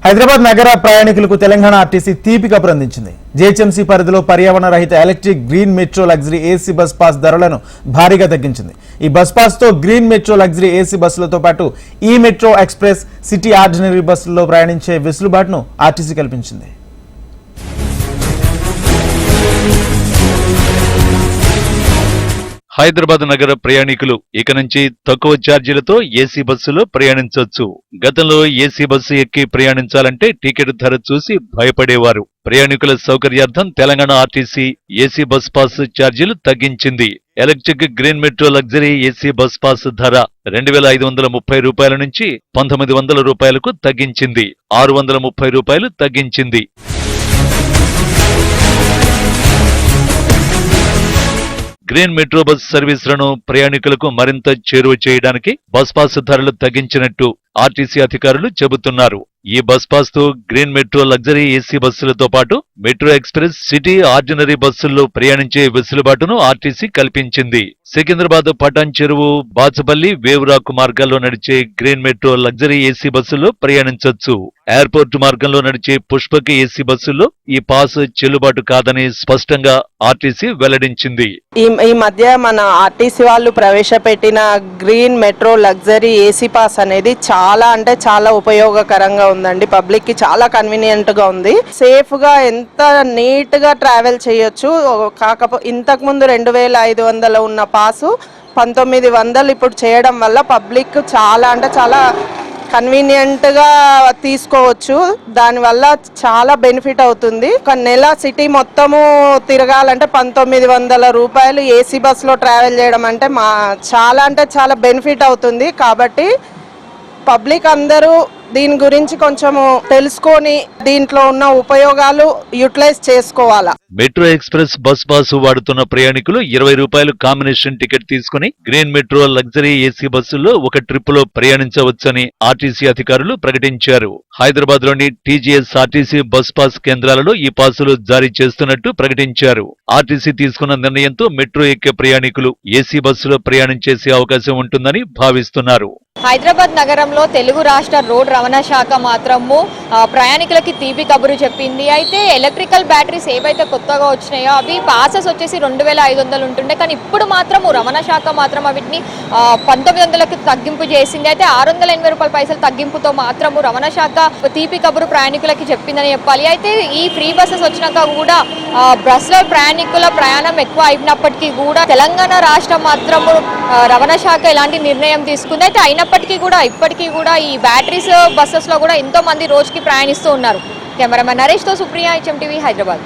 హైదరాబాద్ నగర ప్రయాణికులకు తెలంగాణ ఆర్టీసీ తీపి కబురు అందించింది. జీహెచ్ఎంసీ పరిధిలో పర్యావరణ రహిత electric green metro luxury AC bus pass ధరలను భారీగా తగ్గించింది. ఈ బస్ పాస్ తో గ్రీన్ మెట్రో లగ్జరీ ఏసీ బస్సులతో పాటు ఈ మెట్రో ఎక్స్ప్రెస్, సిటీ ఆర్డినరీ బస్సుల్లో ప్రయాణించే వెసులుబాటును ఆర్టీసీ కల్పించింది. హైదరాబాద్ నగర ప్రయాణికులు ఇక నుంచి తక్కువ ఛార్జీలతో ఏసీ బస్సులో ప్రయాణించొచ్చు. గతంలో ఏసీ బస్సు ఎక్కి ప్రయాణించాలంటే టికెట్ ధర చూసి భయపడేవారు. ప్రయాణికుల సౌకర్యార్థం Telangana RTC AC bus pass ఛార్జీలు తగ్గించింది. Electric green metro luxury AC bus pass ధర 2,530 రూపాయల నుంచి 1,900 రూపాయలకు తగ్గించింది. 630 రూపాయలు తగ్గించింది. గ్రీన్ మెట్రో బస్ సర్వీసులను ప్రయాణికులకు మరింత చేరువ చేయడానికి బస్ పాస్ ధరలు తగ్గించినట్టు ఆర్టీసీ అధికారులు చెబుతున్నారు. ఈ బస్ పాస్ తో గ్రీన్ మెట్రో లగ్జరీ ఏసీ బస్సులతో పాటు మెట్రో ఎక్స్ప్రెస్, సిటీ ఆర్డినరీ బస్సుల్లో ప్రయాణించే వెసులుబాటును ఆర్టీసీ కల్పించింది. సికింద్రాబాద్, పటాన్ చెరువు, బాచుపల్లి, వేవురాకు మార్గాల్లో నడిచే గ్రీన్ మెట్రో లగ్జరీ ఏసీ బస్సుల్లో ప్రయాణించొచ్చు. ఎయిర్పోర్ట్ మార్గంలో నడిచే పుష్పక ఏసీ బస్సుల్లో ఈ పాస్ చెల్లుబాటు కాదని స్పష్టంగా ఆర్టీసీ వెల్లడించింది. ఈ మధ్య మన ఆర్టీసీ వాళ్ళు ప్రవేశపెట్టిన green metro luxury AC pass అనేది చాలా అంటే చాలా ఉపయోగకరంగా ఉందండి. పబ్లిక్ కి చాలా కన్వీనియంట్ గా ఉంది. సేఫ్ గా ఎంత నీట్ గా ట్రావెల్ చేయొచ్చు. కాకపోతే ఇంతకు ముందు 2,500 ఉన్న పాసు 1,900 ఇప్పుడు చేయడం వల్ల పబ్లిక్ చాలా అంటే చాలా కన్వీనియంట్ గా తీసుకోవచ్చు. దానివల్ల చాలా బెనిఫిట్ అవుతుంది. ఒక నెల సిటీ మొత్తము తిరగాలంటే 1,900 రూపాయలు ఏసీ బస్ లో ట్రావెల్ చేయడం అంటే చాలా అంటే చాలా బెనిఫిట్ అవుతుంది. కాబట్టి పబ్లిక్ అందరూ దీని గురించి కొంచెము తెలుసుకొని దీంట్లో ఉన్న ఉపయోగాలు యూటిలైజ్ చేసుకోవాలా. మెట్రో ఎక్స్ప్రెస్ బస్ పాస్ వాడుతున్న ప్రయాణికులు 20 రూపాయలు కాంబినేషన్ టికెట్ తీసుకుని గ్రీన్ మెట్రో లగ్జరీ ఏసీ బస్సుల్లో ఒక ట్రిప్ లో ప్రయాణించవచ్చని ఆర్టీసీ అధికారులు ప్రకటించారు. హైదరాబాద్ లోని టీజీఎస్ ఆర్టీసీ బస్ పాస్ కేంద్రాలలో ఈ పాసులు జారీ చేస్తున్నట్టు ప్రకటించారు. ఆర్టీసీ తీసుకున్న నిర్ణయంతో మెట్రో ఎక్కే ప్రయాణికులు ఏసీ బస్సులో ప్రయాణం చేసే అవకాశం ఉంటుందని భావిస్తున్నారు. హైదరాబాద్ నగరంలో తెలుగు రాష్ట్ర రోడ్ రవాణా శాఖ మాత్రము ప్రయాణికులకి తీపి కబురు చెప్పింది. అయితే ఎలక్ట్రికల్ బ్యాటరీస్ ఏవైతే కొత్తగా వచ్చినాయో అవి పాసెస్ వచ్చేసి 2,500 ఉంటుండే, కానీ ఇప్పుడు మాత్రము రవాణా శాఖ మాత్రం వీటిని 1,900కి తగ్గింపు చేసింది. అయితే 680 రూపాయల పైసలు తగ్గింపుతో మాత్రము రవాణా శాఖ తీపి కబురు ప్రయాణికులకి చెప్పిందని చెప్పాలి. అయితే ఈ ఫ్రీ బస్సెస్ వచ్చినాక కూడా బస్సులో ప్రయాణికుల ప్రయాణం ఎక్కువ అయినప్పటికీ కూడా తెలంగాణ రాష్ట్రం మాత్రము రవాణా శాఖ ఎలాంటి నిర్ణయం తీసుకుంది. అయితే అయినప్పటికీ కూడా ఇప్పటికీ కూడా ఈ బ్యాటరీస్ బస్సెస్ లో కూడా ఎంతో మంది రోజుకి ప్రయాణిస్తూ ఉన్నారు. కెమెరామెన్ నరేష్ తో సుప్రియ, HMTV, హైదరాబాద్.